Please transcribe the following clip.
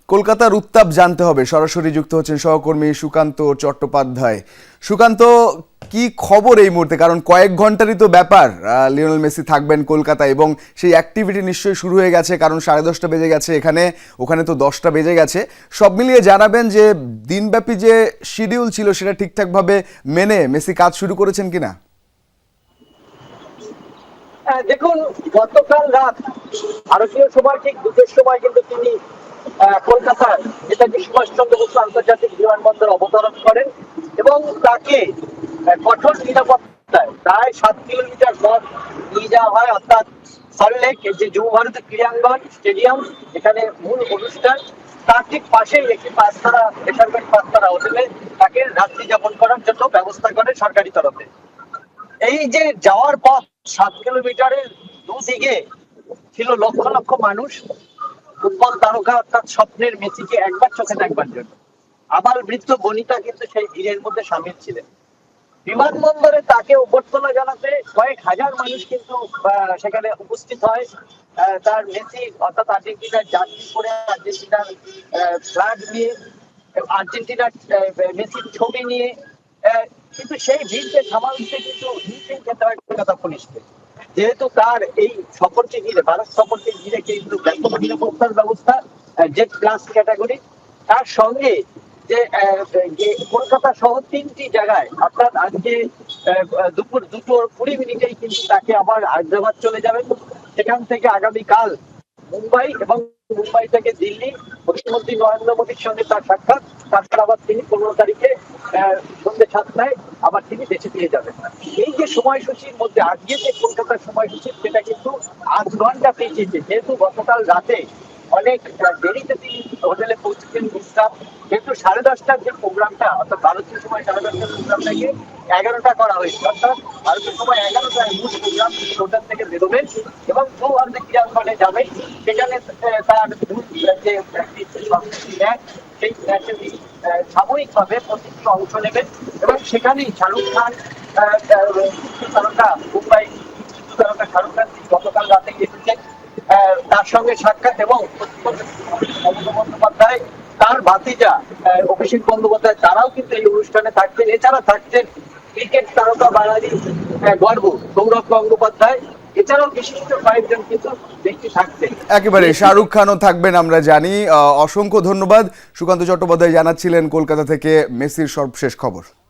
কলকাতার উত্তাপ জানতে হবে, সরাসরি যুক্ত হচ্ছেন সহকর্মী সুকান্ত চট্টোপাধ্যায়। সুকান্ত, কি খবর এই মুহূর্তে? কারণ কয়েক ঘন্টারই তো ব্যাপার লিওনেল মেসি থাকবেন কলকাতায়, এবং সেই অ্যাক্টিভিটি নিশ্চয়ই শুরু হয়ে গেছে, কারণ 10:30 বেজে গেছে এখানে, ওখানে তো 10টা বেজে গেছে। সব মিলিয়ে জানাবেন যে দিনব্যাপী যে শিডিউল ছিল সেটা ঠিকঠাকভাবে মেনে মেসি কাজ শুরু করেছেন কিনা। দেখুন, গতকাল রাত ভারতীয় সময় ঠিক 2টোর সময় কিন্তু তিনি কলকাতার নেতাজি সুভাষচন্দ্র বসু আন্তর্জাতিক বিমানবন্দর অবতরণ করেন এবং তাকে কঠোর নিরাপত্তায় প্রায় 7 কিলোমিটার পথ নিয়ে যাওয়া হয়, অর্থাৎ সল্টলেক যে যুব ভারতী ক্রীড়াঙ্গন স্টেডিয়াম, এখানে মূল অনুষ্ঠান, তার ঠিক পাশেই একটি পাঁচতারা বেসরকারি পাঁচতারা হোটেলে তাকে রাত্রি যাপন করার জন্য ব্যবস্থা করে সরকারি তরফে। এই যে যাওয়ার পথ 7 কিলোমিটারের দুদিকে ছিল লক্ষ লক্ষ মানুষ ফুটবল তারকা অর্থাৎ স্বপ্নের মেসিকে একবার চোখে দেখবার জন্য। আবাল বৃদ্ধ বনিতা কিন্তু সেই ভিড়ের মধ্যে সামিল ছিলেন। বিমানবন্দরে তাকে অভ্যর্থনা জানাতে কয়েক হাজার মানুষ কিন্তু সেখানে উপস্থিত হয়। তার মেসি অর্থাৎ আর্জেন্টিনার জার্সি পরে, আর্জেন্টিনার ফ্ল্যাগ নিয়ে, আর্জেন্টিনার মেসির ছবি নিয়ে, কিন্তু সেই ভিড়কে সামাল দিতে কিন্তু হিমশিম খেতে হয় কলকাতা পুলিশকে, যেহেতু তার এই সফরকে ঘিরে, ভারত সফরকে ঘিরে কিন্তু ব্যাপক নিরাপত্তার ব্যবস্থা, জেড প্লাস ক্যাটাগরি। তার সঙ্গে যে কলকাতা সহ 3টি জায়গায়, অর্থাৎ আজকে দুপুর 2:20 কিন্তু তাকে আবার হায়দ্রাবাদ চলে যাবেন, সেখান থেকে আগামীকাল মুম্বাই, এবং মুম্বাই থেকে দিল্লি, প্রধানমন্ত্রী নরেন্দ্র মোদীর সঙ্গে তার সাক্ষাৎ। তারপর আবার তিনি 15 তারিখে সন্ধ্যে 7টায় আবার তিনি দেশে ফিরে যাবেন। এই যে সময়সূচির মধ্যে আজকে যে কলকাতার সময়সূচি, সেটা কিন্তু 8 ঘন্টা পেয়েছে, যেহেতু গতকাল রাতে অনেক দেরিতে তিনি হোটেলে পৌঁছেছেন বিশ্রাম, কিন্তু 10:30টার যে প্রোগ্রামটা, অর্থাৎ ভারতীয় সময় 10:30টার প্রোগ্রামটাকে 11টা করা হয়েছে, অর্থাৎ ভারতীয় সময় 11টায় মূল প্রোগ্রাম হোটেল থেকে বেরোবেন এবং সৌহার্দ্যে ক্রীড়াঙ্গনে যাবেন। সেখানে তার যে ম্যাচ, সেই ম্যাচে সাময়িকভাবে প্রতিটি অংশ নেবেন এবং সেখানেই শাহরুখ খান তারকা, মুম্বাই তারকা শাহরুখ খান গতকাল রাতে এসেছেন, তার সঙ্গে সাক্ষাৎ, এবং মমতা বন্দ্যোপাধ্যায়, তার ভাতিজা অভিষেক বন্দ্যোপাধ্যায়, তারাও কিন্তু এই অনুষ্ঠানে থাকছেন। এছাড়া থাকছেন ক্রিকেট তারকা বাঙালি গর্ব সৌরভ গঙ্গোপাধ্যায়, এছাড়াও বিশিষ্ট কয়েকজন কিন্তু ব্যক্তি থাকছেন। একেবারে শাহরুখ খানও থাকবেন আমরা জানি। অসংখ্য ধন্যবাদ। সুকান্ত চট্টোপাধ্যায় জানাচ্ছিলেন কলকাতা থেকে মেসির সর্বশেষ খবর।